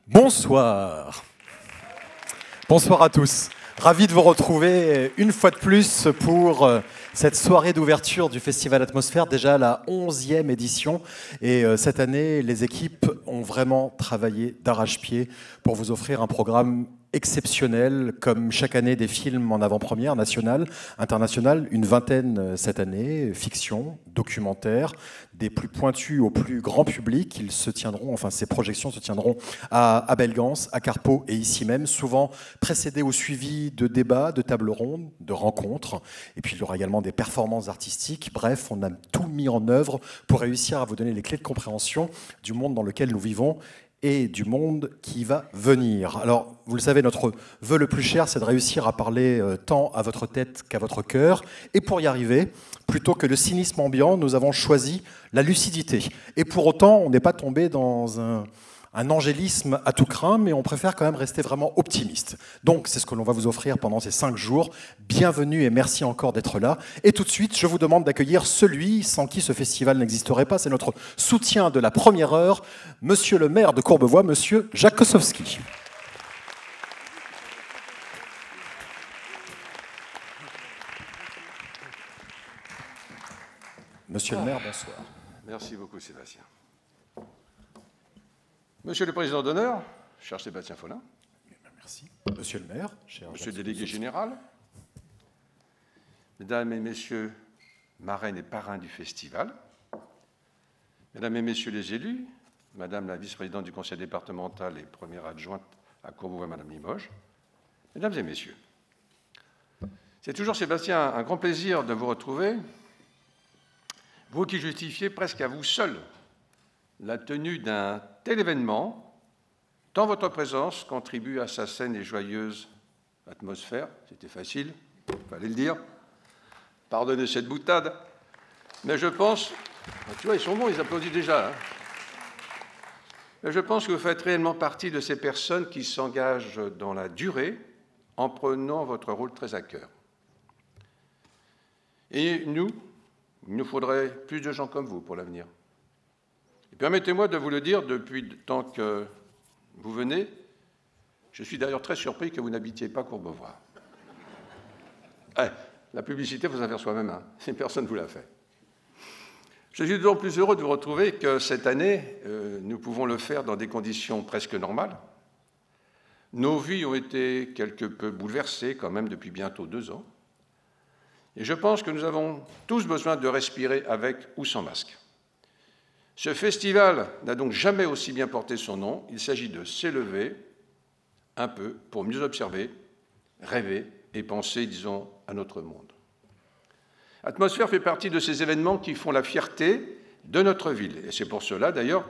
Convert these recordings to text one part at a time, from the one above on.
Bonsoir. Bonsoir à tous. Ravi de vous retrouver une fois de plus pour cette soirée d'ouverture du Festival Atmosphère, déjà la 11e édition. Et cette année, les équipes ont vraiment travaillé d'arrache-pied pour vous offrir un programme exceptionnel, comme chaque année des films en avant-première, nationale, internationale, une vingtaine cette année, fiction, documentaire, des plus pointus au plus grand public. Ils se tiendront, enfin ces projections se tiendront à Belgance, à Carpeaux et ici même, souvent précédées ou suivies de débats, de tables rondes, de rencontres. Et puis il y aura également des performances artistiques. Bref, on a tout mis en œuvre pour réussir à vous donner les clés de compréhension du monde dans lequel nous vivons et du monde qui va venir. Alors, vous le savez, notre vœu le plus cher, c'est de réussir à parler tant à votre tête qu'à votre cœur. Et pour y arriver, plutôt que le cynisme ambiant, nous avons choisi la lucidité. Et pour autant, on n'est pas tombé dans un angélisme à tout crin, mais on préfère quand même rester vraiment optimiste. Donc, c'est ce que l'on va vous offrir pendant ces 5 jours. Bienvenue et merci encore d'être là. Et tout de suite, je vous demande d'accueillir celui sans qui ce festival n'existerait pas. C'est notre soutien de la première heure, monsieur le maire de Courbevoie, monsieur Jacques Kosowski. Monsieur le maire, bonsoir. Merci beaucoup, Sébastien. Monsieur le président d'honneur, cher Sébastien Follin. Merci. Monsieur le maire, cher Monsieur le délégué général, mesdames et messieurs, marraines et parrains du festival, mesdames et messieurs les élus, madame la vice-présidente du conseil départemental et première adjointe à Courbevoie, madame Limoges, mesdames et messieurs. C'est toujours, Sébastien, un grand plaisir de vous retrouver, vous qui justifiez presque à vous seul la tenue d'un tel événement, tant votre présence contribue à sa saine et joyeuse atmosphère. C'était facile, il fallait le dire. Pardonnez cette boutade, mais je pense... Tu vois, ils sont bons, ils applaudissent déjà. Hein. Mais je pense que vous faites réellement partie de ces personnes qui s'engagent dans la durée en prenant votre rôle très à cœur. Et nous, il nous faudrait plus de gens comme vous pour l'avenir. Permettez-moi de vous le dire, depuis le temps que vous venez, je suis d'ailleurs très surpris que vous n'habitiez pas Courbevoie. La publicité, vous en faire soi-même, hein. Personne ne vous l'a fait. Je suis d'autant plus heureux de vous retrouver que cette année, nous pouvons le faire dans des conditions presque normales. Nos vies ont été quelque peu bouleversées quand même depuis bientôt 2 ans. Et je pense que nous avons tous besoin de respirer avec ou sans masque. Ce festival n'a donc jamais aussi bien porté son nom. Il s'agit de s'élever un peu pour mieux observer, rêver et penser, disons, à notre monde. Atmosphère fait partie de ces événements qui font la fierté de notre ville. Et c'est pour cela, d'ailleurs,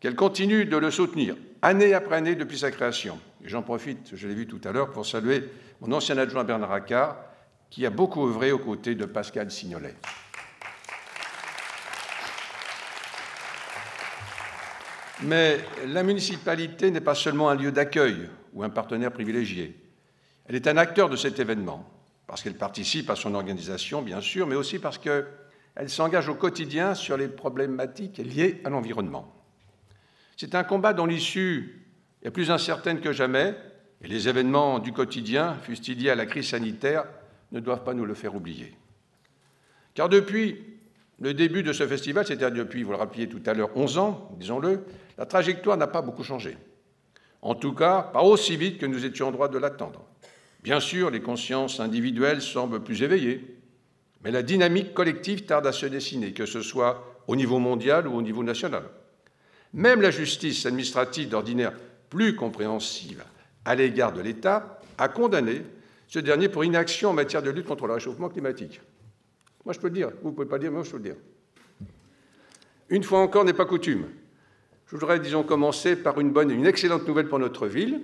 qu'elle continue de le soutenir, année après année depuis sa création. Et j'en profite, je l'ai vu tout à l'heure, pour saluer mon ancien adjoint Bernard Accard, qui a beaucoup œuvré aux côtés de Pascal Signolet. Mais la municipalité n'est pas seulement un lieu d'accueil ou un partenaire privilégié. Elle est un acteur de cet événement, parce qu'elle participe à son organisation, bien sûr, mais aussi parce qu'elle s'engage au quotidien sur les problématiques liées à l'environnement. C'est un combat dont l'issue est plus incertaine que jamais, et les événements du quotidien, fussent-ils liés à la crise sanitaire, ne doivent pas nous le faire oublier. Car depuis le début de ce festival, c'est-à-dire depuis, vous le rappeliez tout à l'heure, 11 ans, disons-le, la trajectoire n'a pas beaucoup changé. En tout cas, pas aussi vite que nous étions en droit de l'attendre. Bien sûr, les consciences individuelles semblent plus éveillées, mais la dynamique collective tarde à se dessiner, que ce soit au niveau mondial ou au niveau national. Même la justice administrative d'ordinaire plus compréhensive à l'égard de l'État a condamné ce dernier pour inaction en matière de lutte contre le réchauffement climatique. Moi, je peux le dire. Vous ne pouvez pas le dire, mais moi, je peux le dire. Une fois encore, n'est pas coutume. Je voudrais, disons, commencer par une excellente nouvelle pour notre ville.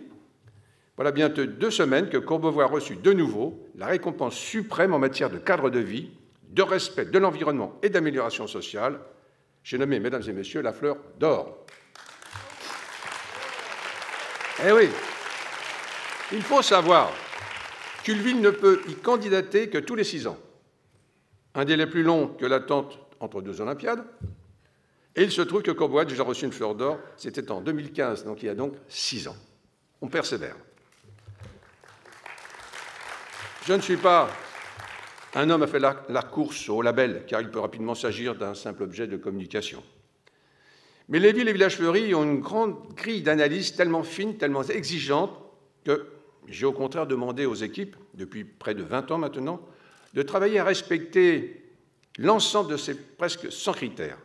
Voilà bientôt 2 semaines que Courbevoie a reçu de nouveau la récompense suprême en matière de cadre de vie, de respect de l'environnement et d'amélioration sociale. J'ai nommé, mesdames et messieurs, la fleur d'or. Eh oui, il faut savoir qu'une ville ne peut y candidater que tous les 6 ans. Un délai plus long que l'attente entre 2 Olympiades, Et il se trouve que Courbevoie a déjà reçu une fleur d'or, c'était en 2015, donc il y a donc 6 ans. On persévère. Je ne suis pas un homme à faire la course au label, car il peut rapidement s'agir d'un simple objet de communication. Mais les villes et villages fleuris ont une grande grille d'analyse tellement fine, tellement exigeante, que j'ai au contraire demandé aux équipes, depuis près de 20 ans maintenant, de travailler à respecter l'ensemble de ces presque 100 critères.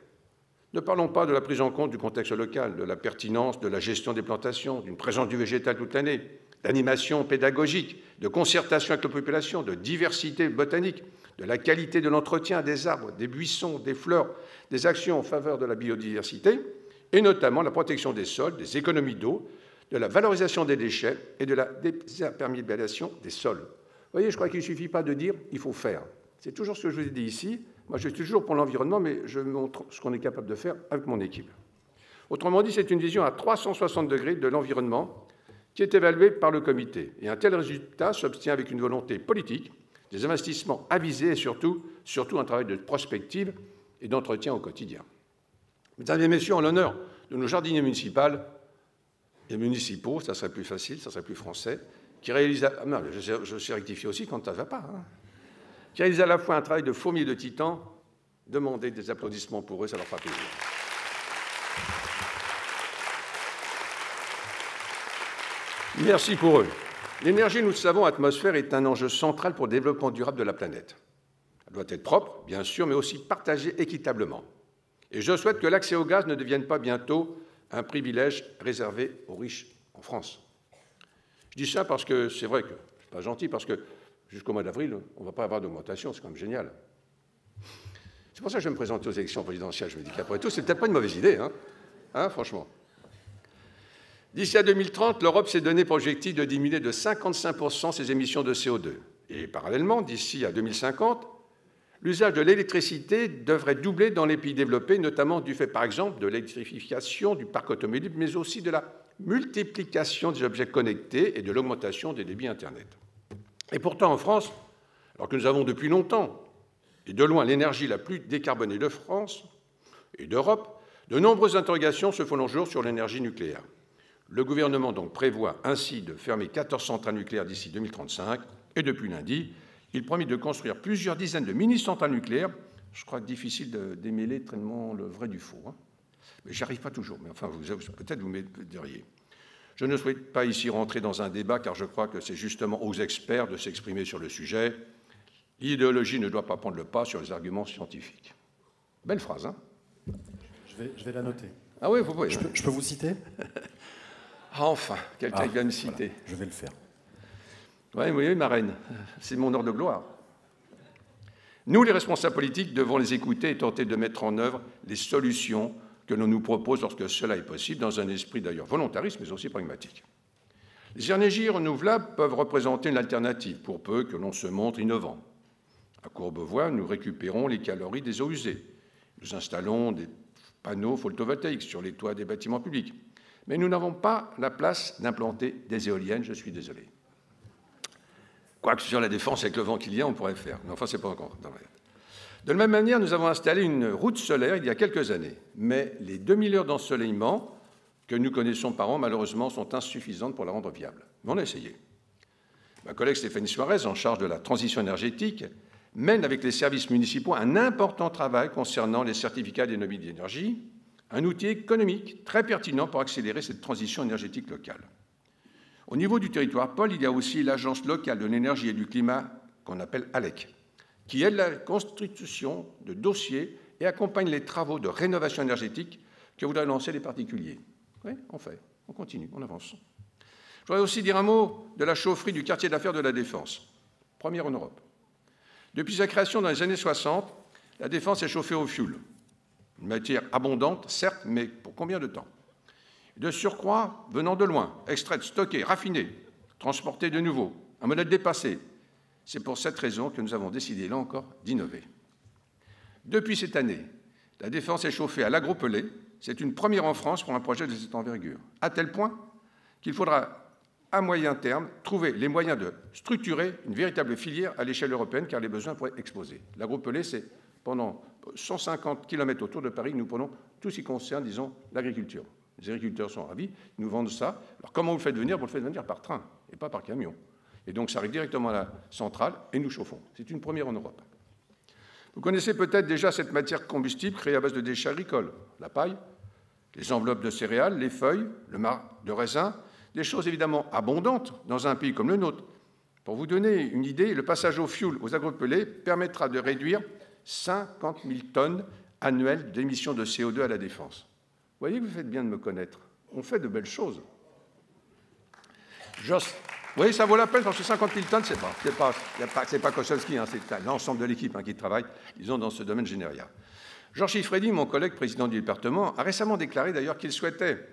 Ne parlons pas de la prise en compte du contexte local, de la pertinence, de la gestion des plantations, d'une présence du végétal toute l'année, d'animation pédagogique, de concertation avec la population, de diversité botanique, de la qualité de l'entretien des arbres, des buissons, des fleurs, des actions en faveur de la biodiversité, et notamment la protection des sols, des économies d'eau, de la valorisation des déchets et de la désimperméabilisation des sols. Vous voyez, je crois qu'il ne suffit pas de dire « il faut faire ». C'est toujours ce que je vous ai dit ici. Moi, je suis toujours pour l'environnement, mais je montre ce qu'on est capable de faire avec mon équipe. Autrement dit, c'est une vision à 360 degrés de l'environnement qui est évaluée par le comité. Et un tel résultat s'obtient avec une volonté politique, des investissements avisés et surtout un travail de prospective et d'entretien au quotidien. Mesdames et messieurs, en l'honneur de nos jardiniers municipaux, ça serait plus facile, ça serait plus français, qui réalisent... non, je sais rectifier aussi quand ça ne va pas. Qui réalisent à la fois un travail de fourmi et de titan. Demandez des applaudissements pour eux, ça leur fera plaisir. Merci pour eux. L'énergie, nous le savons, atmosphère est un enjeu central pour le développement durable de la planète. Elle doit être propre, bien sûr, mais aussi partagée équitablement. Et je souhaite que l'accès au gaz ne devienne pas bientôt un privilège réservé aux riches en France. Je dis ça parce que c'est vrai que c'est pas gentil, parce que jusqu'au mois d'avril, on ne va pas avoir d'augmentation, c'est quand même génial. C'est pour ça que je vais me présenter aux élections présidentielles. Je me dis qu'après tout, c'est peut-être pas une mauvaise idée, franchement. D'ici à 2030, l'Europe s'est donné pour objectif de diminuer de 55% ses émissions de CO2. Et parallèlement, d'ici à 2050, l'usage de l'électricité devrait doubler dans les pays développés, notamment du fait, par exemple, de l'électrification du parc automobile, mais aussi de la multiplication des objets connectés et de l'augmentation des débits Internet. Et pourtant, en France, alors que nous avons depuis longtemps, et de loin, l'énergie la plus décarbonée de France et d'Europe, de nombreuses interrogations se font le jour sur l'énergie nucléaire. Le gouvernement donc prévoit ainsi de fermer 14 centrales nucléaires d'ici 2035, et depuis lundi, il promet de construire plusieurs dizaines de mini-centrales nucléaires. Je crois que difficile de démêler tellement le vrai du faux. Mais j'y arrive pas toujours, mais enfin, peut-être vous m'aideriez. Je ne souhaite pas ici rentrer dans un débat, car je crois que c'est justement aux experts de s'exprimer sur le sujet. L'idéologie ne doit pas prendre le pas sur les arguments scientifiques. Belle phrase, hein? Je vais la noter. Ah oui, vous pouvez. Je peux vous citer? Ah, enfin, quelqu'un vient me citer. Voilà, je vais le faire. Oui, ma reine, c'est mon heure de gloire. Nous, les responsables politiques, devons les écouter et tenter de mettre en œuvre les solutions que l'on nous propose lorsque cela est possible, dans un esprit d'ailleurs volontariste, mais aussi pragmatique. Les énergies renouvelables peuvent représenter une alternative, pour peu que l'on se montre innovant. À Courbevoie, nous récupérons les calories des eaux usées. Nous installons des panneaux photovoltaïques sur les toits des bâtiments publics. Mais nous n'avons pas la place d'implanter des éoliennes, je suis désolé. Quoique sur la Défense, avec le vent qu'il y a, on pourrait le faire. Mais enfin, ce n'est pas encore. De la même manière, nous avons installé une route solaire il y a quelques années. Mais les 2000 heures d'ensoleillement que nous connaissons par an, malheureusement, sont insuffisantes pour la rendre viable. Mais on a essayé. Ma collègue Stéphanie Suarez, en charge de la transition énergétique, mène avec les services municipaux un important travail concernant les certificats d'économie d'énergie, un outil économique très pertinent pour accélérer cette transition énergétique locale. Au niveau du territoire, Paul, il y a aussi l'Agence locale de l'énergie et du climat, qu'on appelle ALEC, qui aide la constitution de dossiers et accompagne les travaux de rénovation énergétique que voudraient lancer les particuliers. Oui, on fait, on continue, on avance. Je voudrais aussi dire un mot de la chaufferie du quartier d'affaires de la Défense, première en Europe. Depuis sa création dans les années 60, la Défense est chauffée au fioul. Une matière abondante, certes, mais pour combien de temps? De surcroît, venant de loin, extraite, stockée, raffinée, transportée de nouveau, un modèle dépassé. C'est pour cette raison que nous avons décidé, là encore, d'innover. Depuis cette année, la Défense est chauffée à l'agro-pelé. C'est une première en France pour un projet de cette envergure, à tel point qu'il faudra, à moyen terme, trouver les moyens de structurer une véritable filière à l'échelle européenne, car les besoins pourraient exploser. L'agro-pelé, c'est pendant 150 km autour de Paris, nous prenons tout ce qui concerne, disons, l'agriculture. Les agriculteurs sont ravis, ils nous vendent ça. Alors comment vous le faites venir? Vous le faites venir par train et pas par camion. Et donc ça arrive directement à la centrale et nous chauffons. C'est une première en Europe. Vous connaissez peut-être déjà cette matière combustible créée à base de déchets agricoles, la paille, les enveloppes de céréales, les feuilles, le marc de raisin, des choses évidemment abondantes dans un pays comme le nôtre. Pour vous donner une idée, le passage au fioul aux agropelés permettra de réduire 50 000 tonnes annuelles d'émissions de CO2 à la Défense. Vous voyez que vous faites bien de me connaître. On fait de belles choses. Vous voyez, ça vaut la peine parce que 50 000 tonnes, c'est pas Kosowski, hein, c'est l'ensemble de l'équipe qui travaille, disons, dans ce domaine général. Georges Chiffredi, mon collègue président du département, a récemment déclaré d'ailleurs qu'il souhaitait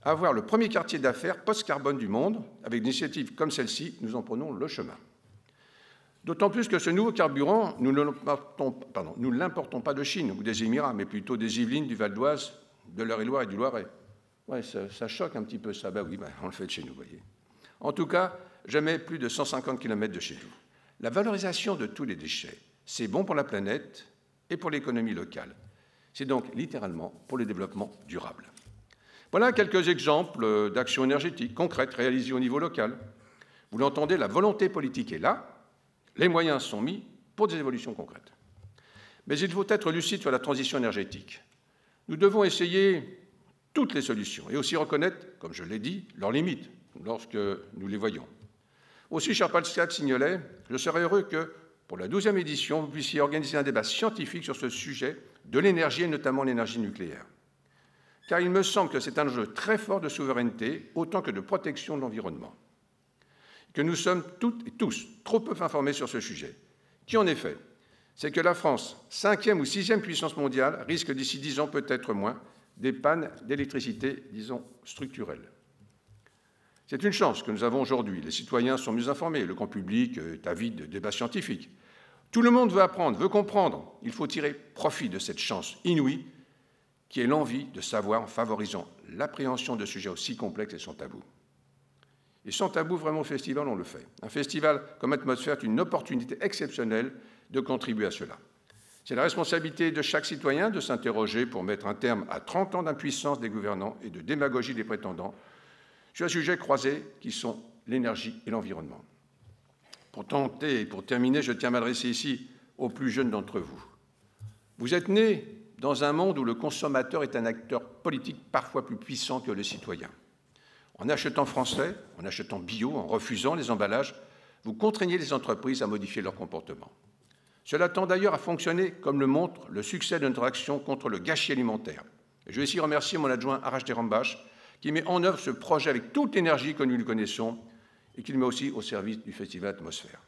avoir le premier quartier d'affaires post-carbone du monde. Avec des initiatives comme celle-ci, nous en prenons le chemin. D'autant plus que ce nouveau carburant, nous ne l'importons pas de Chine ou des Émirats, mais plutôt des Yvelines, du Val d'Oise, de l'Eure-et-Loire et du Loiret. Ouais, ça choque un petit peu ça. Ben oui, on le fait de chez nous, vous voyez. En tout cas, jamais plus de 150 km de chez nous. La valorisation de tous les déchets, c'est bon pour la planète et pour l'économie locale. C'est donc littéralement pour le développement durable. Voilà quelques exemples d'actions énergétiques concrètes réalisées au niveau local. Vous l'entendez, la volonté politique est là, les moyens sont mis pour des évolutions concrètes. Mais il faut être lucide sur la transition énergétique. Nous devons essayer toutes les solutions et aussi reconnaître, comme je l'ai dit, leurs limites lorsque nous les voyons. Aussi, cher Pascal Signolet, je serais heureux que, pour la 12e édition, vous puissiez organiser un débat scientifique sur ce sujet de l'énergie et notamment l'énergie nucléaire. Car il me semble que c'est un enjeu très fort de souveraineté autant que de protection de l'environnement. Que nous sommes toutes et tous trop peu informés sur ce sujet, qui en effet, c'est que la France, 5e ou 6e puissance mondiale, risque d'ici 10 ans, peut-être moins, des pannes d'électricité, disons, structurelles. C'est une chance que nous avons aujourd'hui. Les citoyens sont mieux informés, le grand public est avide de débats scientifiques. Tout le monde veut apprendre, veut comprendre. Il faut tirer profit de cette chance inouïe qui est l'envie de savoir en favorisant l'appréhension de sujets aussi complexes et sans tabou. Et sans tabou, vraiment, le festival, on le fait. Un festival comme Atmosphère est une opportunité exceptionnelle de contribuer à cela. C'est la responsabilité de chaque citoyen de s'interroger pour mettre un terme à 30 ans d'impuissance des gouvernants et de démagogie des prétendants sur un sujet croisé qui sont l'énergie et l'environnement. Pour tenter et pour terminer, je tiens à m'adresser ici aux plus jeunes d'entre vous. Vous êtes nés dans un monde où le consommateur est un acteur politique parfois plus puissant que le citoyen. En achetant français, en achetant bio, en refusant les emballages, vous contraignez les entreprises à modifier leur comportement. Cela tend d'ailleurs à fonctionner comme le montre le succès de notre action contre le gâchis alimentaire. Et je vais ici remercier mon adjoint Arash Derambache qui met en œuvre ce projet avec toute l'énergie que nous lui connaissons et qu'il met aussi au service du Festival Atmosphère.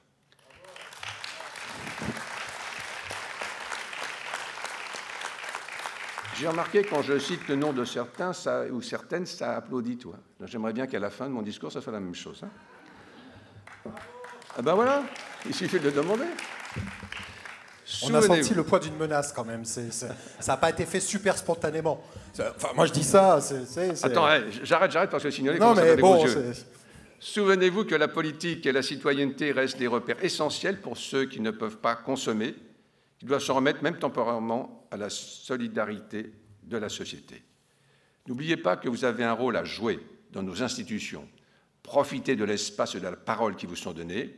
J'ai remarqué quand je cite le nom de certains ou certaines, ça applaudit, toi. J'aimerais bien qu'à la fin de mon discours, ça soit la même chose. Hein. Ah ben voilà, il suffit de le demander. On a senti le poids d'une menace quand même. Ça n'a pas été fait super spontanément. Enfin, moi je dis ça. Attends, j'arrête parce que signaler non, mais bon, souvenez-vous que la politique et la citoyenneté restent des repères essentiels pour ceux qui ne peuvent pas consommer, qui doivent se remettre même temporairement à la solidarité de la société. N'oubliez pas que vous avez un rôle à jouer dans nos institutions. Profitez de l'espace et de la parole qui vous sont donnés.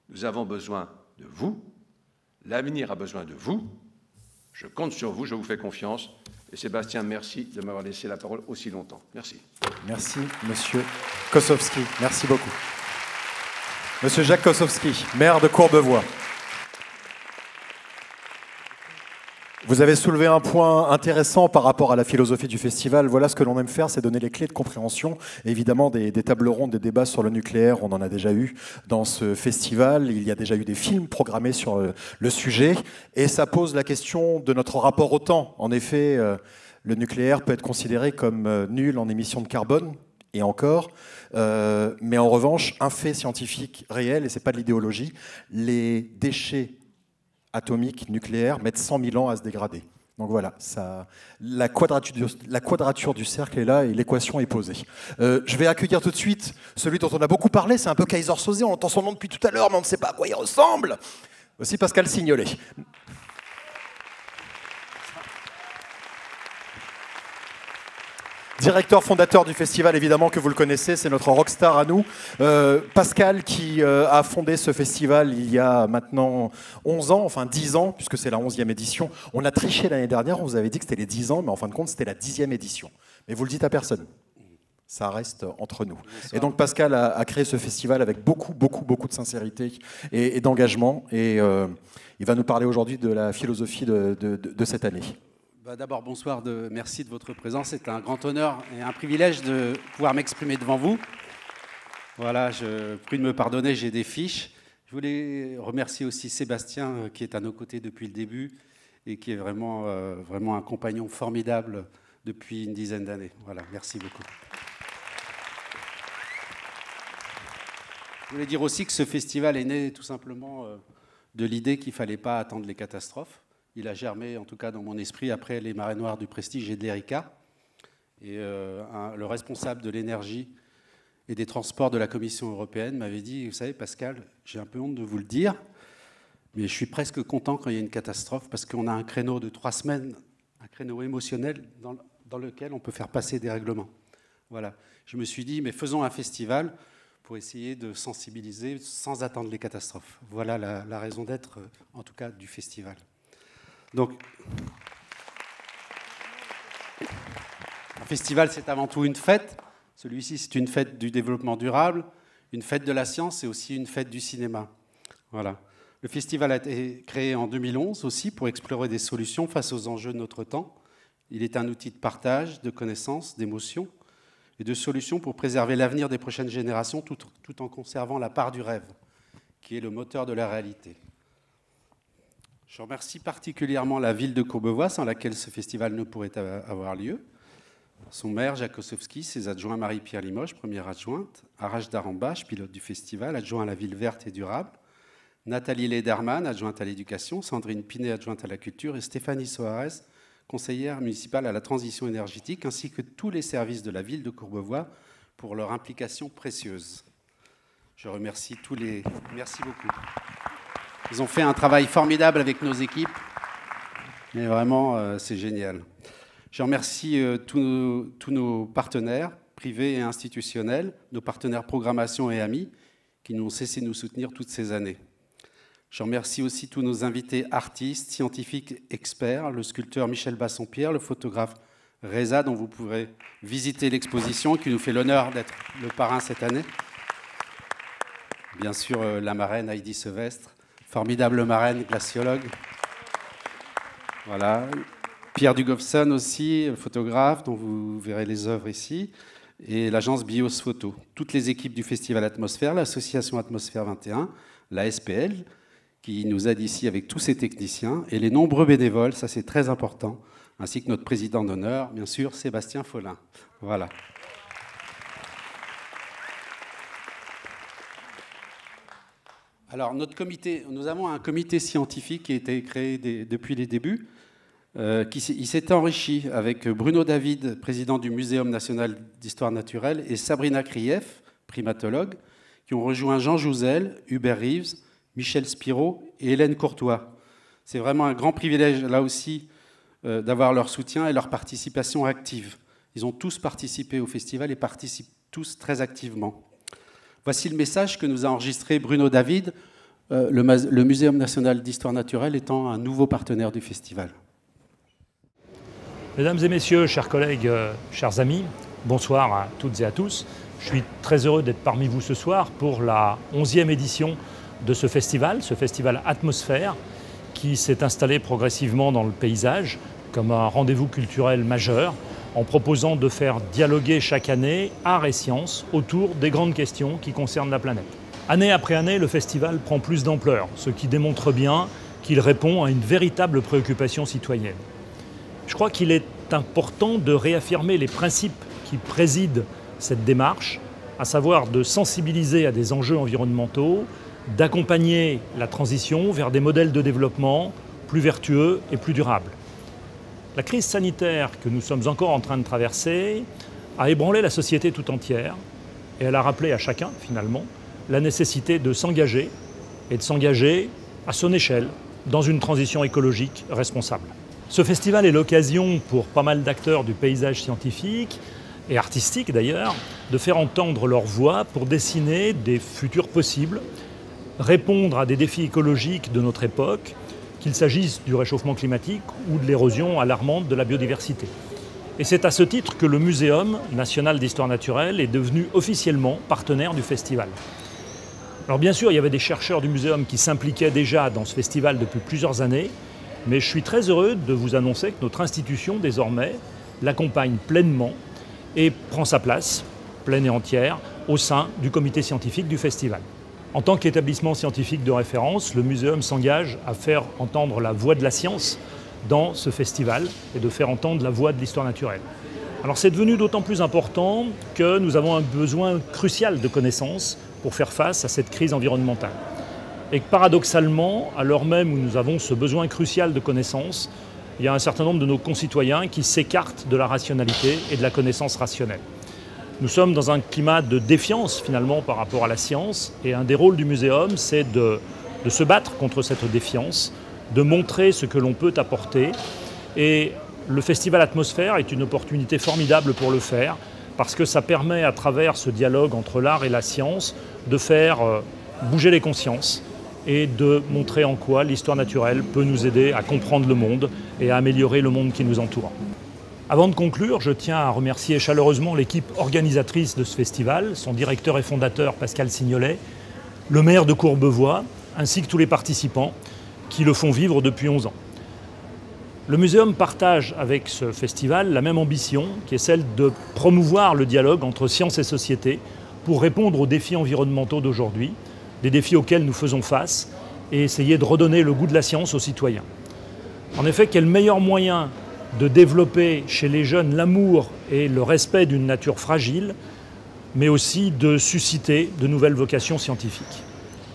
Nous avons besoin de vous. L'avenir a besoin de vous. Je compte sur vous, je vous fais confiance. Et Sébastien, merci de m'avoir laissé la parole aussi longtemps. Merci. Merci, Monsieur Kosowski. Merci beaucoup. Monsieur Jacques Kosowski, maire de Courbevoie. Vous avez soulevé un point intéressant par rapport à la philosophie du festival. Voilà, ce que l'on aime faire, c'est donner les clés de compréhension. Évidemment, des tables rondes, des débats sur le nucléaire, on en a déjà eu dans ce festival. Il y a déjà eu des films programmés sur le sujet. Et ça pose la question de notre rapport au temps. En effet, le nucléaire peut être considéré comme nul en émissions de carbone, et encore. Mais en revanche, un fait scientifique réel, et ce n'est pas de l'idéologie, les déchets atomiques, nucléaires, mettent 100 000 ans à se dégrader. Donc voilà, la quadrature du cercle est là et l'équation est posée. Je vais accueillir tout de suite celui dont on a beaucoup parlé, c'est un peu Kaiser Soze, on entend son nom depuis tout à l'heure, mais on ne sait pas à quoi il ressemble. Aussi Pascal Signolet. directeur fondateur du festival, évidemment, que vous le connaissez, c'est notre rockstar à nous. Pascal, qui a fondé ce festival il y a maintenant 11 ans, enfin 10 ans, puisque c'est la 11e édition. On a triché l'année dernière, on vous avait dit que c'était les 10 ans, mais en fin de compte, c'était la 10e édition. Mais vous le dites à personne. Ça reste entre nous. Et donc Pascal a créé ce festival avec beaucoup de sincérité et d'engagement. Et il va nous parler aujourd'hui de la philosophie de cette année. D'abord, bonsoir, merci de votre présence. C'est un grand honneur et un privilège de pouvoir m'exprimer devant vous. Voilà, je prie de me pardonner, j'ai des fiches. Je voulais remercier aussi Sébastien, qui est à nos côtés depuis le début et qui est vraiment un compagnon formidable depuis une dizaine d'années. Voilà, merci beaucoup. Je voulais dire aussi que ce festival est né tout simplement de l'idée qu'il ne fallait pas attendre les catastrophes. Il a germé, en tout cas dans mon esprit, après les marées noires du Prestige et de l'Erika. Et le responsable de l'énergie et des transports de la Commission européenne m'avait dit, vous savez Pascal, j'ai un peu honte de vous le dire, mais je suis presque content quand il y a une catastrophe parce qu'on a un créneau de 3 semaines, un créneau émotionnel dans lequel on peut faire passer des règlements. Voilà. Je me suis dit, mais faisons un festival pour essayer de sensibiliser sans attendre les catastrophes. Voilà la raison d'être, en tout cas, du festival. Donc, un festival, c'est avant tout une fête. Celui-ci, c'est une fête du développement durable, une fête de la science et aussi une fête du cinéma. Voilà. Le festival a été créé en 2011 aussi pour explorer des solutions face aux enjeux de notre temps. Il est un outil de partage, de connaissances, d'émotions et de solutions pour préserver l'avenir des prochaines générations tout en conservant la part du rêve, qui est le moteur de la réalité. Je remercie particulièrement la ville de Courbevoie, sans laquelle ce festival ne pourrait avoir lieu. Son maire, Jacques Ossowski, ses adjoints Marie-Pierre Limoges, première adjointe, Arash Darambache, pilote du festival, adjoint à la ville verte et durable, Nathalie Lederman, adjointe à l'éducation, Sandrine Pinet, adjointe à la culture, et Stéphanie Soares, conseillère municipale à la transition énergétique, ainsi que tous les services de la ville de Courbevoie pour leur implication précieuse. Je remercie tous les... Merci beaucoup. Ils ont fait un travail formidable avec nos équipes, mais vraiment, c'est génial. Je remercie tous nos partenaires, privés et institutionnels, nos partenaires programmation et amis, qui n'ont cessé de nous soutenir toutes ces années. Je remercie aussi tous nos invités artistes, scientifiques, experts, le sculpteur Michel Bassompierre, le photographe Reza, dont vous pourrez visiter l'exposition, qui nous fait l'honneur d'être le parrain cette année. Bien sûr, la marraine Heidi Sevestre, formidable marraine, glaciologue. Voilà. Pierre Dugofson aussi, photographe, dont vous verrez les œuvres ici, et l'agence Bios Photo. Toutes les équipes du Festival Atmosphère, l'association Atmosphère 21, la SPL, qui nous aide ici avec tous ses techniciens, et les nombreux bénévoles, ça c'est très important, ainsi que notre président d'honneur, bien sûr, Sébastien Follin. Voilà. Alors, notre comité, nous avons un comité scientifique qui a été créé depuis les débuts. Il s'est enrichi avec Bruno David, président du Muséum national d'histoire naturelle, et Sabrina Krief, primatologue, qui ont rejoint Jean Jouzel, Hubert Reeves, Michel Spiro et Hélène Courtois. C'est vraiment un grand privilège, là aussi, d'avoir leur soutien et leur participation active. Ils ont tous participé au festival et participent tous très activement. Voici le message que nous a enregistré Bruno David, le Muséum national d'histoire naturelle étant un nouveau partenaire du festival. Mesdames et messieurs, chers collègues, chers amis, bonsoir à toutes et à tous. Je suis très heureux d'être parmi vous ce soir pour la 11e édition de ce festival Atmosphère, qui s'est installé progressivement dans le paysage comme un rendez-vous culturel majeur, en proposant de faire dialoguer chaque année art et sciences autour des grandes questions qui concernent la planète. Année après année, le festival prend plus d'ampleur, ce qui démontre bien qu'il répond à une véritable préoccupation citoyenne. Je crois qu'il est important de réaffirmer les principes qui président cette démarche, à savoir de sensibiliser à des enjeux environnementaux, d'accompagner la transition vers des modèles de développement plus vertueux et plus durables. La crise sanitaire que nous sommes encore en train de traverser a ébranlé la société tout entière et elle a rappelé à chacun, finalement, la nécessité de s'engager et de s'engager à son échelle dans une transition écologique responsable. Ce festival est l'occasion pour pas mal d'acteurs du paysage scientifique et artistiques d'ailleurs, de faire entendre leur voix pour dessiner des futurs possibles, répondre à des défis écologiques de notre époque, qu'il s'agisse du réchauffement climatique ou de l'érosion alarmante de la biodiversité. Et c'est à ce titre que le Muséum national d'histoire naturelle est devenu officiellement partenaire du festival. Alors bien sûr, il y avait des chercheurs du Muséum qui s'impliquaient déjà dans ce festival depuis plusieurs années, mais je suis très heureux de vous annoncer que notre institution, désormais, l'accompagne pleinement et prend sa place, pleine et entière, au sein du comité scientifique du festival. En tant qu'établissement scientifique de référence, le Muséum s'engage à faire entendre la voix de la science dans ce festival et de faire entendre la voix de l'histoire naturelle. Alors c'est devenu d'autant plus important que nous avons un besoin crucial de connaissances pour faire face à cette crise environnementale. Et que paradoxalement, à l'heure même où nous avons ce besoin crucial de connaissances, il y a un certain nombre de nos concitoyens qui s'écartent de la rationalité et de la connaissance rationnelle. Nous sommes dans un climat de défiance finalement par rapport à la science, et un des rôles du Muséum, c'est de se battre contre cette défiance, de montrer ce que l'on peut apporter. Et le Festival Atmosphère est une opportunité formidable pour le faire, parce que ça permet, à travers ce dialogue entre l'art et la science, de faire bouger les consciences et de montrer en quoi l'histoire naturelle peut nous aider à comprendre le monde et à améliorer le monde qui nous entoure. Avant de conclure, je tiens à remercier chaleureusement l'équipe organisatrice de ce festival, son directeur et fondateur Pascal Signolet, le maire de Courbevoie, ainsi que tous les participants qui le font vivre depuis 11 ans. Le Muséum partage avec ce festival la même ambition, qui est celle de promouvoir le dialogue entre science et société pour répondre aux défis environnementaux d'aujourd'hui, des défis auxquels nous faisons face, et essayer de redonner le goût de la science aux citoyens. En effet, quel meilleur moyen de développer chez les jeunes l'amour et le respect d'une nature fragile, mais aussi de susciter de nouvelles vocations scientifiques.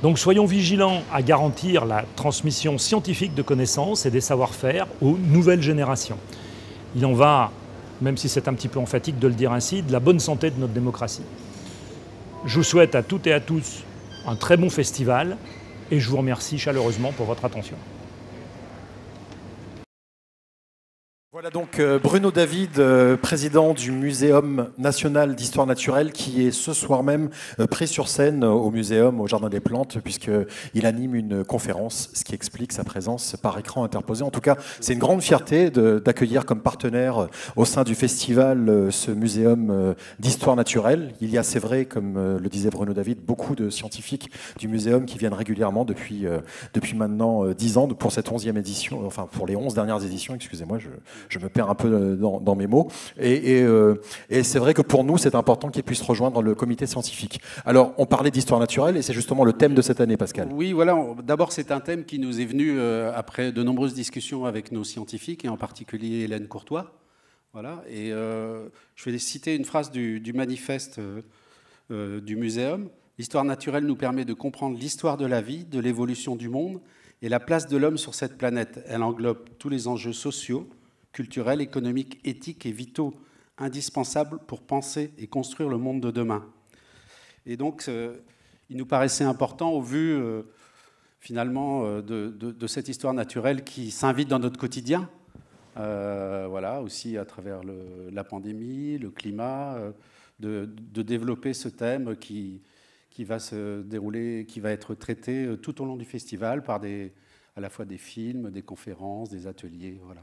Donc soyons vigilants à garantir la transmission scientifique de connaissances et des savoir-faire aux nouvelles générations. Il en va, même si c'est un petit peu emphatique de le dire ainsi, de la bonne santé de notre démocratie. Je vous souhaite à toutes et à tous un très bon festival et je vous remercie chaleureusement pour votre attention. Voilà donc Bruno David, président du Muséum national d'histoire naturelle, qui est ce soir même pris sur scène au Muséum, au Jardin des Plantes, puisqu'il anime une conférence, ce qui explique sa présence par écran interposé. En tout cas, c'est une grande fierté d'accueillir comme partenaire au sein du festival ce Muséum d'histoire naturelle. Il y a, c'est vrai, comme le disait Bruno David, beaucoup de scientifiques du Muséum qui viennent régulièrement depuis maintenant 10 ans pour cette 11e édition, enfin pour les 11 dernières éditions, excusez-moi, je me perds un peu dans mes mots. Et c'est vrai que pour nous, c'est important qu'ils puissent rejoindre le comité scientifique. Alors, on parlait d'histoire naturelle et c'est justement le thème de cette année, Pascal. Oui, voilà. D'abord, c'est un thème qui nous est venu après de nombreuses discussions avec nos scientifiques, et en particulier Hélène Courtois. Voilà. Et je vais citer une phrase du manifeste du Muséum. L'histoire naturelle nous permet de comprendre l'histoire de la vie, de l'évolution du monde et la place de l'homme sur cette planète. Elle englobe tous les enjeux sociaux, culturels, économiques, éthiques et vitaux indispensables pour penser et construire le monde de demain. Et donc, il nous paraissait important, au vu finalement de cette histoire naturelle qui s'invite dans notre quotidien, voilà, aussi à travers la pandémie, le climat, de développer ce thème qui va se dérouler, qui va être traité tout au long du festival par à la fois des films, des conférences, des ateliers, voilà.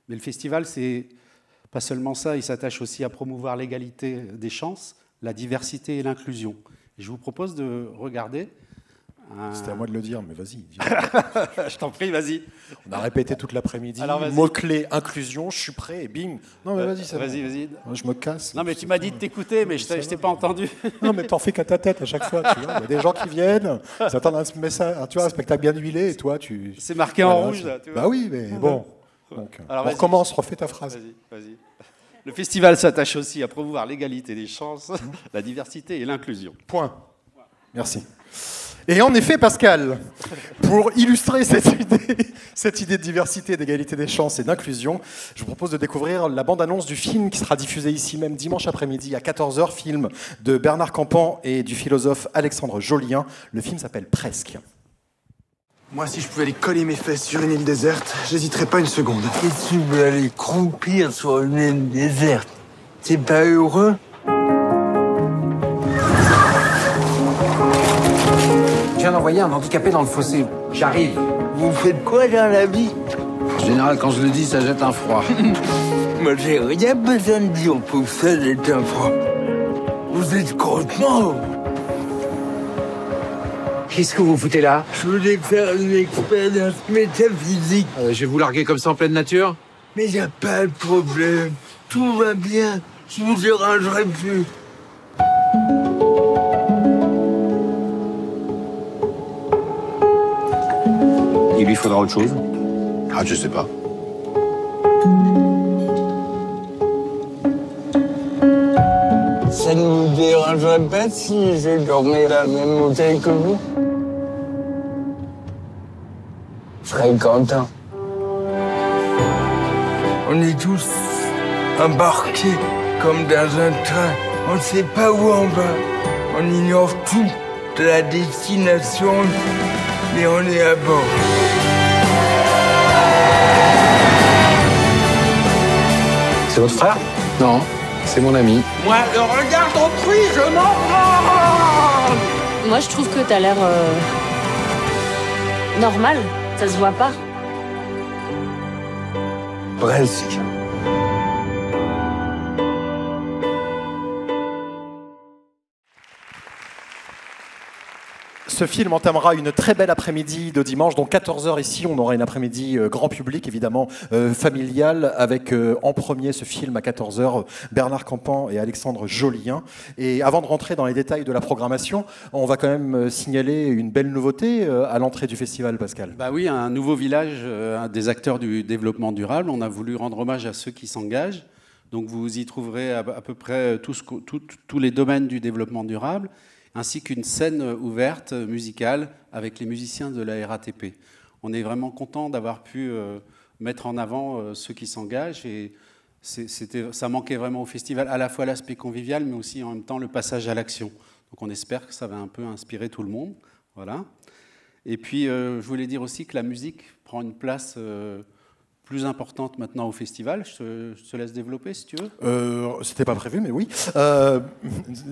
Mais le festival, c'est pas seulement ça, il s'attache aussi à promouvoir l'égalité des chances, la diversité et l'inclusion. Et je vous propose de regarder... C'était à moi de le dire, mais vas-y. Je t'en prie, vas-y. On a répété toute l'après-midi, mot-clé, inclusion, je suis prêt, et bing. Non, mais vas-y, ça va. Vas-y. Je me casse. Non, mais tu m'as dit de t'écouter, mais je t'ai pas entendu. Non, mais t'en fais qu'à ta tête à chaque fois. Tu vois. Il y a des gens qui viennent, ils attendent un message, tu vois, un spectacle bien huilé, et toi, tu... C'est marqué en rouge, là, tu vois. Bah oui, mais bon... Donc, alors, on recommence, refais ta phrase. Vas-y. Le festival s'attache aussi à promouvoir l'égalité des chances, la diversité et l'inclusion. Point. Merci. Et en effet, Pascal, pour illustrer cette idée de diversité, d'égalité des chances et d'inclusion, je vous propose de découvrir la bande-annonce du film qui sera diffusé ici même dimanche après-midi à 14h, film de Bernard Campan et du philosophe Alexandre Jolien. Le film s'appelle Presque. Moi, si je pouvais aller coller mes fesses sur une île déserte, j'hésiterais pas une seconde. Et tu veux aller croupir sur une île déserte? T'es pas heureux? Je viens d'envoyer un handicapé dans le fossé. J'arrive. Vous faites quoi dans la vie? En général, quand je le dis, ça jette un froid. Moi, j'ai rien besoin de dire pour que ça jette un froid. Vous êtes complètement... Qu'est-ce que vous foutez là? Je voulais faire une expérience métaphysique. Je vais vous larguer comme ça en pleine nature? Mais y a pas de problème. Tout va bien. Je vous dérangerai plus. Il lui faudra autre chose? Ah, je sais pas. Ça ne vous dérangerait pas si je dormais dans le même hôtel que vous? Je serais content. On est tous embarqués comme dans un train. On ne sait pas où on va. On ignore tout de la destination, mais on est à bord. C'est votre frère? Non, c'est mon ami. Moi, le regard d'autrui, je m'en branle! Moi, je trouve que t'as l'air normal. Ça se voit pas. Presque. Ce film entamera une très belle après-midi de dimanche, donc 14h ici, on aura une après-midi grand public, évidemment familial, avec en premier ce film à 14h, Bernard Campan et Alexandre Jolien. Et avant de rentrer dans les détails de la programmation, on va quand même signaler une belle nouveauté à l'entrée du festival, Pascal. Bah oui, un nouveau village des acteurs du développement durable. On a voulu rendre hommage à ceux qui s'engagent. Donc vous y trouverez à peu près tous les domaines du développement durable, ainsi qu'une scène ouverte musicale avec les musiciens de la RATP. On est vraiment content d'avoir pu mettre en avant ceux qui s'engagent, et ça manquait vraiment au festival, à la fois l'aspect convivial, mais aussi en même temps le passage à l'action. Donc on espère que ça va un peu inspirer tout le monde. Voilà. Et puis je voulais dire aussi que la musique prend une place plus importante maintenant au festival. Je te laisse développer si tu veux. C'était pas prévu, mais oui.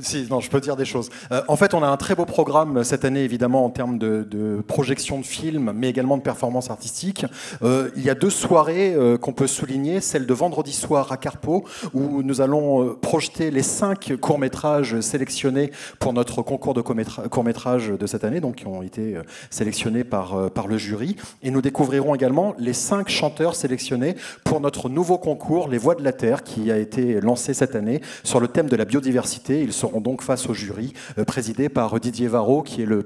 Si, non, je peux dire des choses. En fait, on a un très beau programme cette année, évidemment, en termes de projection de films, mais également de performances artistiques. Il y a 2 soirées qu'on peut souligner. Celle de vendredi soir à Carpeau, où nous allons projeter les 5 courts-métrages sélectionnés pour notre concours de courts-métrages de cette année, donc qui ont été sélectionnés par le jury. Et nous découvrirons également les 5 chanteurs sélectionnés pour notre nouveau concours Les Voix de la Terre, qui a été lancé cette année sur le thème de la biodiversité. Ils seront donc face au jury, présidé par Didier Varro, qui est le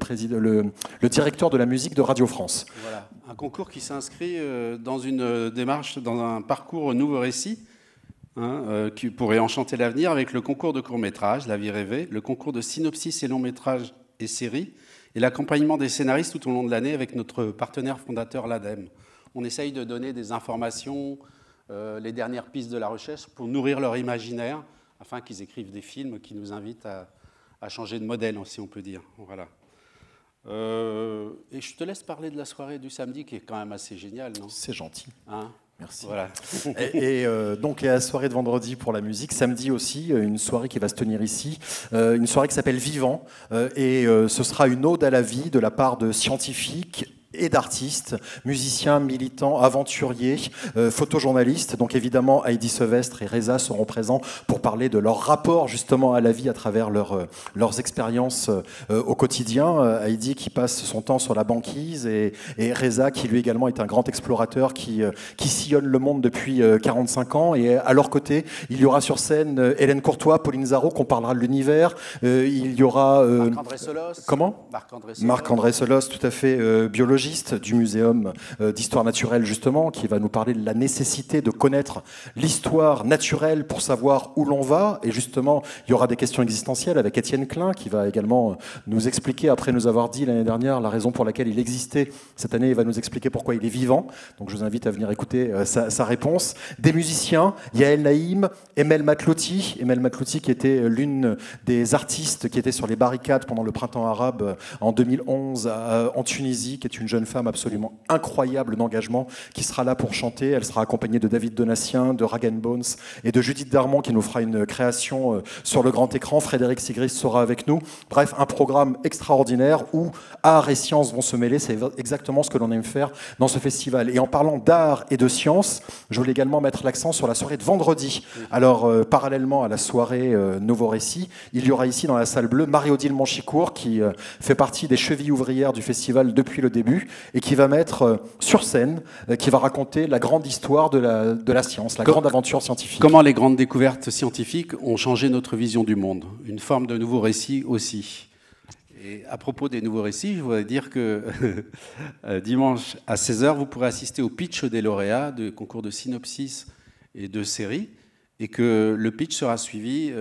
directeur de la musique de Radio France. Voilà, un concours qui s'inscrit dans une démarche, dans un parcours nouveau récit, qui pourrait enchanter l'avenir, avec le concours de court-métrage, La Vie rêvée, le concours de synopsis et long-métrage et séries, et l'accompagnement des scénaristes tout au long de l'année avec notre partenaire fondateur, l'ADEME. On essaye de donner des informations, les dernières pistes de la recherche pour nourrir leur imaginaire, afin qu'ils écrivent des films qui nous invitent à changer de modèle, si on peut dire. Voilà. Et je te laisse parler de la soirée du samedi, qui est quand même assez géniale, non? C'est gentil. Hein? Merci. Voilà. Et donc, il y a la soirée de vendredi pour la musique. Samedi aussi, une soirée qui va se tenir ici. Une soirée qui s'appelle Vivant. Et ce sera une ode à la vie de la part de scientifiques et d'artistes, musiciens, militants, aventuriers, photojournalistes. Donc évidemment, Heidi Sevestre et Reza seront présents pour parler de leur rapport justement à la vie à travers leurs expériences au quotidien. Heidi qui passe son temps sur la banquise et Reza qui lui également est un grand explorateur qui sillonne le monde depuis 45 ans. Et à leur côté, il y aura sur scène Hélène Courtois, Pauline Zarot, qu'on parlera de l'univers. Il y aura... Marc-André Solos. Comment ? Marc-André Solos, tout à fait, biologiste du Muséum d'histoire naturelle, justement, qui va nous parler de la nécessité de connaître l'histoire naturelle pour savoir où l'on va. Et justement, il y aura des questions existentielles avec Étienne Klein, qui va également nous expliquer, après nous avoir dit l'année dernière la raison pour laquelle il existait. Cette année, il va nous expliquer pourquoi il est vivant. Donc je vous invite à venir écouter sa réponse. Des musiciens, Yael Naïm, Emel Matlouti. Emel Matlouti, qui était l'une des artistes qui était sur les barricades pendant le printemps arabe en 2011 en Tunisie, qui est une jeune femme absolument incroyable d'engagement qui sera là pour chanter. Elle sera accompagnée de David Donatien, de Rag Bones et de Judith Darmon qui nous fera une création sur le grand écran. Frédéric Sigrist sera avec nous. Bref, un programme extraordinaire où art et science vont se mêler. C'est exactement ce que l'on aime faire dans ce festival. Et en parlant d'art et de science, je voulais également mettre l'accent sur la soirée de vendredi. Alors, parallèlement à la soirée Nouveau Récit, il y aura ici dans la salle bleue Marie-Odile Monchicourt qui fait partie des chevilles ouvrières du festival depuis le début et qui va mettre sur scène, qui va raconter la grande histoire de la science, la grande aventure scientifique. Comment les grandes découvertes scientifiques ont changé notre vision du monde. Une forme de nouveau récit aussi. Et à propos des nouveaux récits, je voudrais dire que dimanche à 16h, vous pourrez assister au pitch des lauréats de concours de synopsis et de séries, et que le pitch sera suivi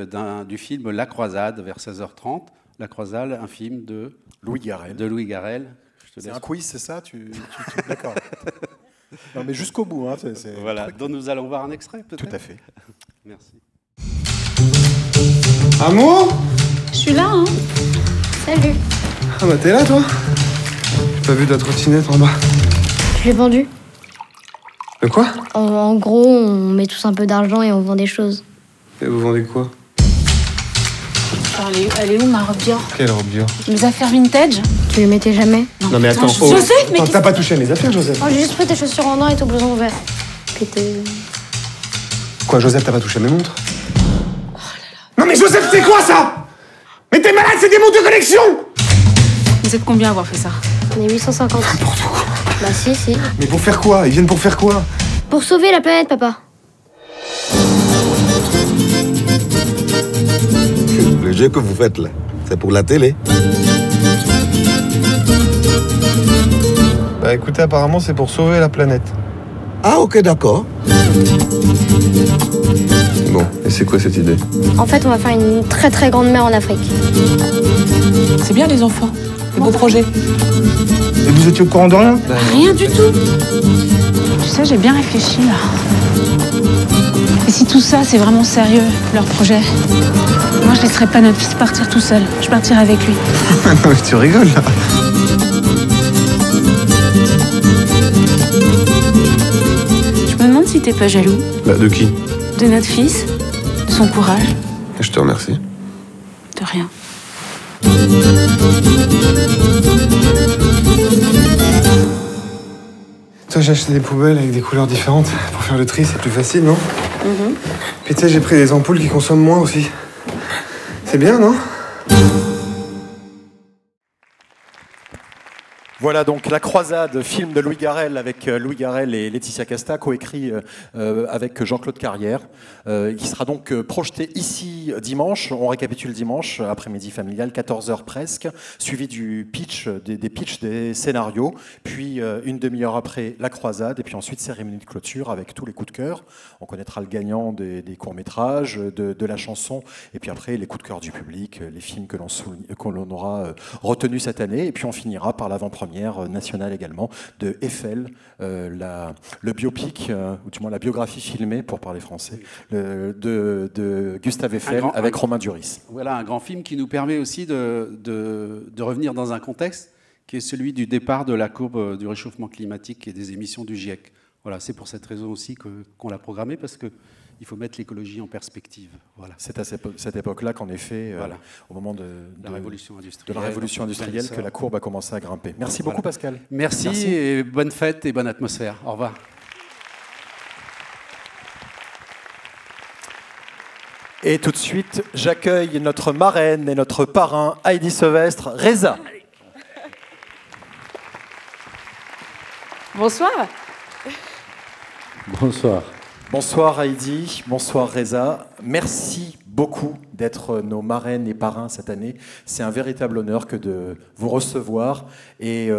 du film La Croisade vers 16h30. La Croisade, un film de Louis Garrel. C'est un quiz, c'est ça D'accord. Non, mais jusqu'au bout. Hein, voilà, dont nous allons voir un extrait, peut-être. Tout à fait. Merci. Amour ? Je suis là, hein. Salut. Ah bah t'es là, toi ? J'ai pas vu ta trottinette en bas. Je l'ai vendue. De quoi ? En gros, on met tous un peu d'argent et on vend des choses. Et vous vendez quoi ? Elle est où ma robe Dior ? Quelle robe Dior ? Mes affaires vintage ? Tu les mettais jamais ? Non mais attends, Joseph, mais t'as pas touché à mes affaires, Joseph ? Oh, j'ai juste pris tes chaussures en or et ton blouson vert. Puis Quoi, Joseph, t'as pas touché à mes montres ? Oh là là. Non mais Joseph, c'est quoi ça ? Mais t'es malade, c'est des montres de collection ! Vous êtes combien à avoir fait ça ? On est 850. N'importe quoi. Bah si. Mais pour faire quoi ? Ils viennent pour faire quoi ? Pour sauver la planète, papa. Le jeu que vous faites là, c'est pour la télé. Bah écoutez, apparemment c'est pour sauver la planète. Ah ok, d'accord. Bon, et c'est quoi cette idée ? En fait, on va faire une très très grande mer en Afrique. C'est bien les enfants, des beaux projets. Et vous étiez au courant de rien ? Rien du tout. Tu sais, j'ai bien réfléchi là. Et si tout ça, c'est vraiment sérieux, leur projet, moi je laisserai pas notre fils partir tout seul. Je partirai avec lui. Non mais tu rigoles là. Je me demande si t'es pas jaloux. Bah de qui ? De notre fils, de son courage. Je te remercie. De rien. Toi, j'ai acheté des poubelles avec des couleurs différentes. Pour faire le tri, c'est plus facile, non ? Puis tu sais, j'ai pris des ampoules qui consomment moins aussi. C'est bien, non ? Voilà donc La Croisade, film de Louis Garrel avec Louis Garrel et Laetitia Casta, coécrit avec Jean-Claude Carrière, qui sera donc projeté ici dimanche. On récapitule dimanche, après-midi familial, 14h presque, suivi du pitch, des pitchs des scénarios, puis une demi-heure après La Croisade, et puis ensuite cérémonie de clôture avec tous les coups de cœur. On connaîtra le gagnant des courts-métrages, de la chanson, et puis après les coups de cœur du public, les films que l'on aura retenus cette année, et puis on finira par l'avant-première nationale également de Eiffel, le biopic, ou du moins la biographie filmée, pour parler français, de Gustave Eiffel avec Romain Duris. Voilà, un grand film qui nous permet aussi de revenir dans un contexte qui est celui du départ de la courbe du réchauffement climatique et des émissions du GIEC. Voilà, c'est pour cette raison aussi qu'on l'a programmé, parce qu'il faut mettre l'écologie en perspective. Voilà. C'est à cette époque-là qu'en effet, voilà, au moment de la révolution industrielle, que la courbe a commencé à grimper. Merci beaucoup, Pascal. Merci et bonne fête et bonne atmosphère. Au revoir. Et tout de suite, j'accueille notre marraine et notre parrain, Heidi Sevestre, Reza. Bonsoir. Bonsoir. Bonsoir Heidi, bonsoir Reza. Merci beaucoup d'être nos marraines et parrains cette année. C'est un véritable honneur que de vous recevoir. Et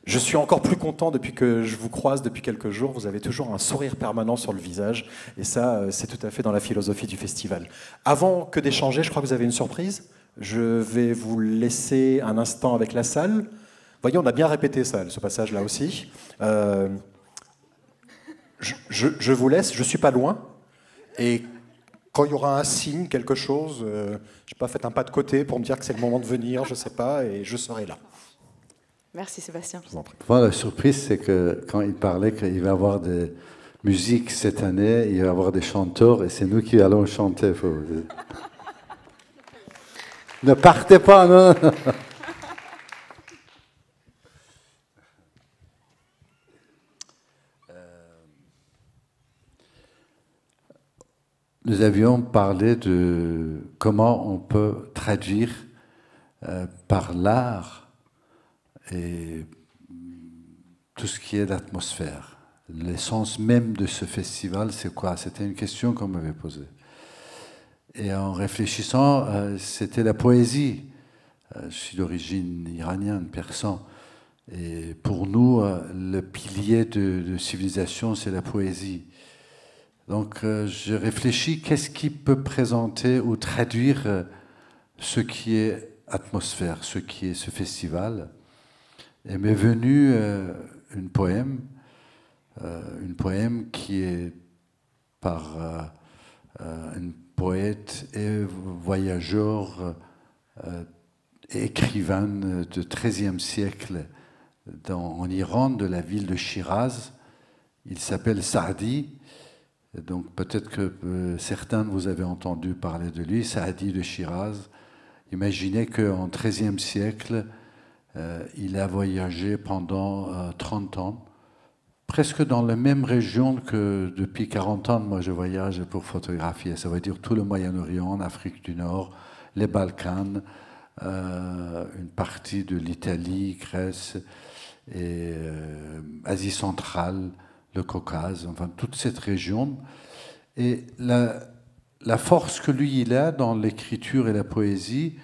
je suis encore plus content depuis que je vous croise depuis quelques jours. Vous avez toujours un sourire permanent sur le visage. Et ça, c'est tout à fait dans la philosophie du festival. Avant que d'échanger, je crois que vous avez une surprise. Je vais vous laisser un instant avec la salle. Voyez, on a bien répété ça, ce passage-là aussi. Je vous laisse, je ne suis pas loin. Et quand il y aura un signe, quelque chose, je sais pas, faites un pas de côté pour me dire que c'est le moment de venir, je ne sais pas, et je serai là. Merci Sébastien. Je vous en prie. Bon, la surprise, c'est que quand il parlait qu'il va y avoir des musiques cette année, il va y avoir des chanteurs, et c'est nous qui allons chanter. Ne partez pas, non. Nous avions parlé de comment on peut traduire par l'art et tout ce qui est l'atmosphère. L'essence même de ce festival, c'est quoi? C'était une question qu'on m'avait posée. Et en réfléchissant, c'était la poésie. Je suis d'origine iranienne, persan. Et pour nous, le pilier de civilisation, c'est la poésie. Donc, je réfléchis, qu'est-ce qui peut présenter ou traduire ce qui est atmosphère, ce qui est ce festival. Et m'est venue une poème qui est par une poète et voyageur et écrivaine du XIIIe siècle en Iran, de la ville de Shiraz. Il s'appelle Saadi. Donc peut-être que certains de vous avez entendu parler de lui, Saadi de Shiraz. Imaginez qu'en XIIIe siècle, il a voyagé pendant 30 ans, presque dans la même région que depuis 40 ans, moi je voyage pour photographier. Ça veut dire tout le Moyen-Orient, l'Afrique du Nord, les Balkans, une partie de l'Italie, Grèce, et Asie centrale, le Caucase, enfin toute cette région. Et la force que lui, il a dans l'écriture et la poésie,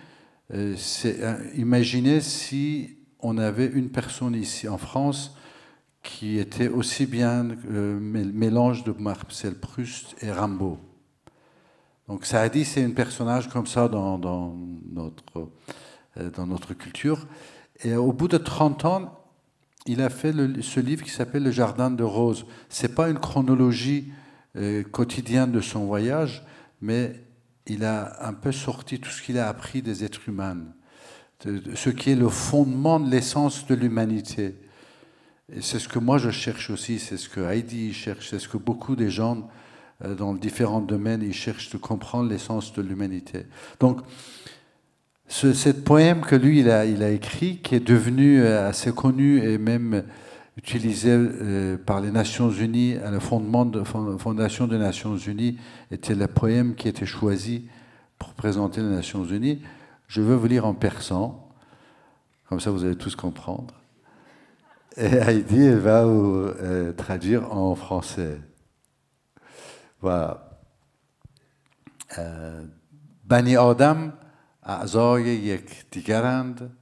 c'est imaginez si on avait une personne ici en France qui était aussi bien mélange de Marcel Proust et Rimbaud. Donc Saadi, c'est un personnage comme ça dans notre culture. Et au bout de 30 ans, il a fait ce livre qui s'appelle Le Jardin de Roses. Ce n'est pas une chronologie quotidienne de son voyage, mais il a un peu sorti tout ce qu'il a appris des êtres humains, ce qui est le fondement de l'essence de l'humanité. Et c'est ce que moi je cherche aussi, c'est ce que Heidi cherche, c'est ce que beaucoup des gens dans différents domaines, ils cherchent de comprendre l'essence de l'humanité. Donc, cette poème que lui, il a écrit, qui est devenu assez connu et même utilisé par les Nations Unies, à la fondation des Nations Unies, était le poème qui était choisi pour présenter les Nations Unies. Je veux vous lire en persan, comme ça vous allez tous comprendre. Et Heidi, elle va vous traduire en français. Voilà. Bani Adam اعضای یکدیگرند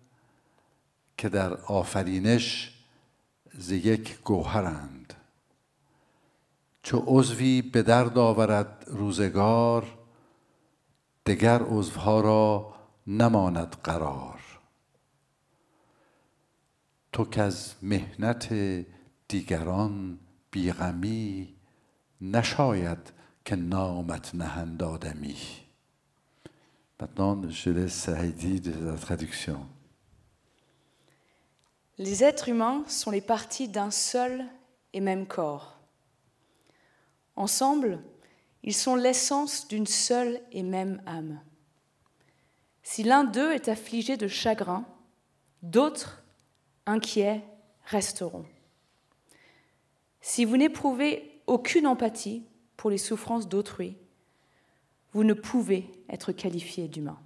که در آفرینش ز یک گوهرند چو عضوی به درد آورد روزگار دگر عضوها را نماند قرار تو کز محنت دیگران بیغمی نشاید که نامت نهند آدمی. Maintenant, je laisse à Heidi de la traduction. Les êtres humains sont les parties d'un seul et même corps. Ensemble, ils sont l'essence d'une seule et même âme. Si l'un d'eux est affligé de chagrin, d'autres, inquiets, resteront. Si vous n'éprouvez aucune empathie pour les souffrances d'autrui, vous ne pouvez être qualifié d'humain.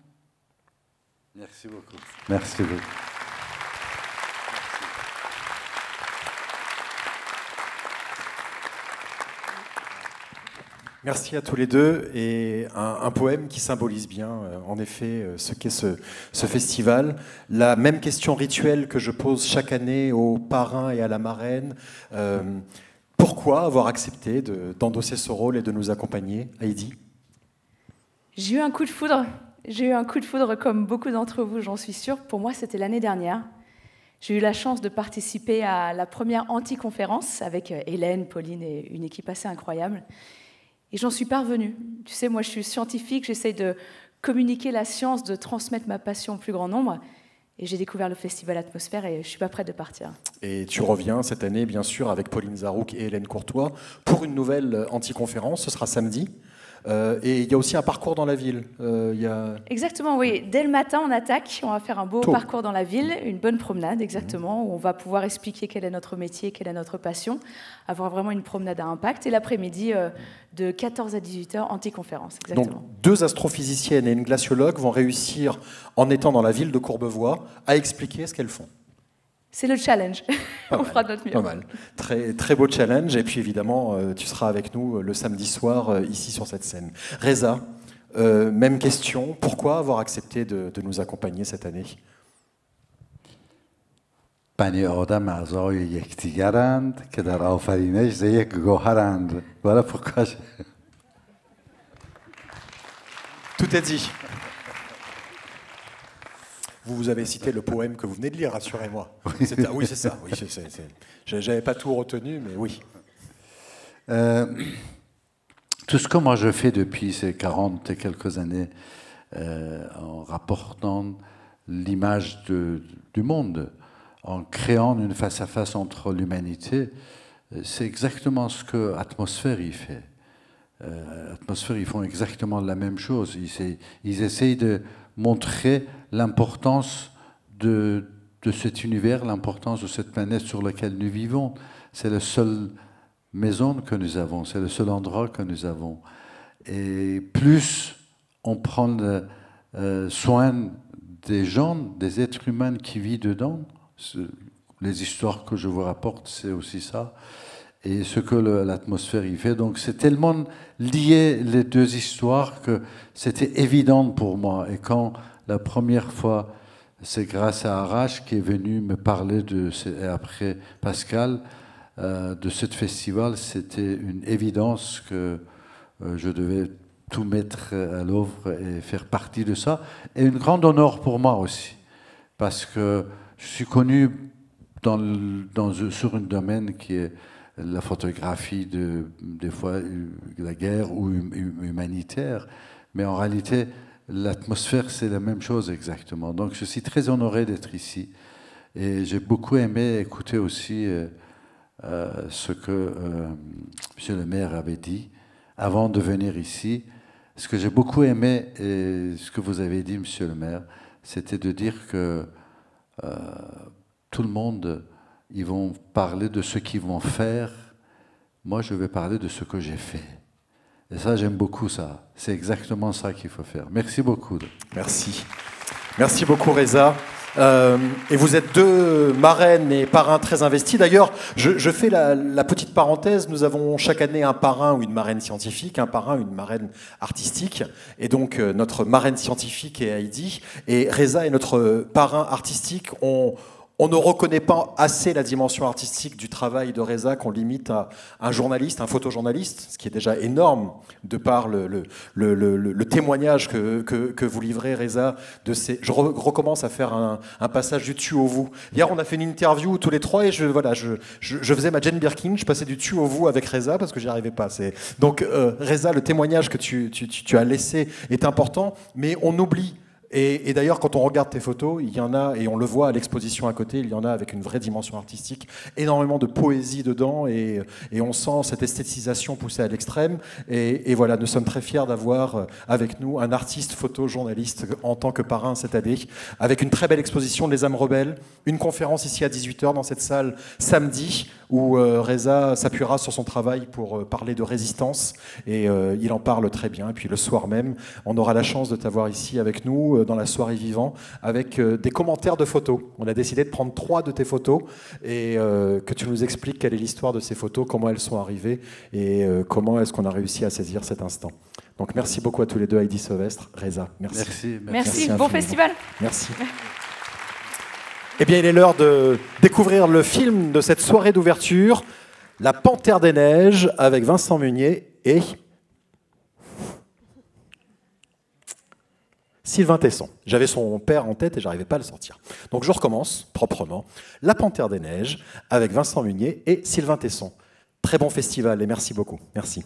Merci beaucoup. Merci beaucoup. Merci à tous les deux. Et un poème qui symbolise bien, en effet, ce qu'est ce festival. La même question rituelle que je pose chaque année aux parrains et à la marraine. Pourquoi avoir accepté d'endosser ce rôle et de nous accompagner, Heidi ? J'ai eu un coup de foudre. J'ai eu un coup de foudre comme beaucoup d'entre vous, j'en suis sûre. Pour moi, c'était l'année dernière. J'ai eu la chance de participer à la première anti-conférence avec Hélène, Pauline et une équipe assez incroyable. Et j'en suis parvenue. Tu sais, moi, je suis scientifique, j'essaie de communiquer la science, de transmettre ma passion au plus grand nombre. Et j'ai découvert le festival Atmosphère et je ne suis pas prête de partir. Et tu reviens cette année, bien sûr, avec Pauline Zarouk et Hélène Courtois pour une nouvelle anti-conférence. Ce sera samedi. Et il y a aussi un parcours dans la ville. Exactement, oui. Dès le matin, on attaque. On va faire un beau parcours dans la ville, une bonne promenade, exactement, où on va pouvoir expliquer quel est notre métier, quelle est notre passion, avoir vraiment une promenade à impact. Et l'après-midi, de 14 à 18h, anti-conférence, exactement. Donc, 2 astrophysiciennes et une glaciologue vont réussir, en étant dans la ville de Courbevoie, à expliquer ce qu'elles font. C'est le challenge. On fera de notre mieux. Pas mal. Très, très beau challenge. Et puis évidemment, tu seras avec nous le samedi soir, ici sur cette scène. Reza, même question. Pourquoi avoir accepté de nous accompagner cette année? بنی آدم اعضای یکدیگرند که در آفرینش ز یک گوهرند. Voilà pourquoi. Tout est dit. Vous avez cité le poème que vous venez de lire, rassurez-moi. Oui, c'est ça. Oui, j'avais pas tout retenu, mais oui. Tout ce que moi je fais depuis ces 40 et quelques années, en rapportant l'image du monde, en créant une face-à-face entre l'humanité, c'est exactement ce que Atmosphère y fait. Atmosphère, ils font exactement la même chose. Ils essayent de montrer l'importance de cet univers, l'importance de cette planète sur laquelle nous vivons. C'est la seule maison que nous avons, c'est le seul endroit que nous avons. Et plus on prend soin des gens, des êtres humains qui vivent dedans, les histoires que je vous rapporte, c'est aussi ça. Et ce que l'atmosphère y fait. Donc c'est tellement lié les deux histoires que c'était évident pour moi. Et quand la première fois, c'est grâce à Arash qui est venu me parler et après Pascal, de ce festival, c'était une évidence que je devais tout mettre à l'œuvre et faire partie de ça. Et un grand honneur pour moi aussi, parce que je suis connu sur un domaine qui est la photographie des fois la guerre ou humanitaire, mais en réalité l'atmosphère c'est la même chose exactement. Donc je suis très honoré d'être ici et j'ai beaucoup aimé écouter aussi ce que Monsieur le maire avait dit avant de venir ici. Ce que j'ai beaucoup aimé et ce que vous avez dit, Monsieur le maire, c'était de dire que tout le monde, ils vont parler de ce qu'ils vont faire. Moi, je vais parler de ce que j'ai fait. Et ça, j'aime beaucoup ça. C'est exactement ça qu'il faut faire. Merci beaucoup. Merci. Merci beaucoup, Reza. Et vous êtes 2 marraines et parrains très investis. D'ailleurs, je fais la petite parenthèse. Nous avons chaque année un parrain ou une marraine scientifique, un parrain ou une marraine artistique. Et donc, notre marraine scientifique est Heidi. Et Reza est notre parrain artistique. On ne reconnaît pas assez la dimension artistique du travail de Reza qu'on limite à un journaliste, un photojournaliste, ce qui est déjà énorme de par le témoignage que vous livrez, Reza. Je recommence à faire un passage du tu au vous. Hier, on a fait une interview tous les 3 et je faisais ma Jane Birkin, je passais du tu au vous avec Reza parce que j'y arrivais pas. Donc Reza, le témoignage que tu as laissé est important, mais on oublie. Et d'ailleurs, quand on regarde tes photos, il y en a, et on le voit à l'exposition à côté, il y en a avec une vraie dimension artistique, énormément de poésie dedans, et on sent cette esthétisation poussée à l'extrême. Et voilà, nous sommes très fiers d'avoir avec nous un artiste photojournaliste en tant que parrain cette année, avec une très belle exposition de Les âmes rebelles, une conférence ici à 18h dans cette salle samedi, où Reza s'appuiera sur son travail pour parler de résistance, et il en parle très bien. Et puis le soir même, on aura la chance de t'avoir ici avec nous, dans la soirée vivant, avec des commentaires de photos. On a décidé de prendre 3 de tes photos et que tu nous expliques quelle est l'histoire de ces photos, comment elles sont arrivées et comment est-ce qu'on a réussi à saisir cet instant. Donc merci beaucoup à tous les 2, Heidi Sauvestre, Reza. Merci. Merci. Bon festival. Merci. Eh bien, il est l'heure de découvrir le film de cette soirée d'ouverture, La Panthère des Neiges, avec Vincent Munier et Sylvain Tesson. J'avais son père en tête et j'arrivais pas à le sortir. Donc je recommence proprement. La Panthère des Neiges avec Vincent Munier et Sylvain Tesson. Très bon festival et merci beaucoup. Merci.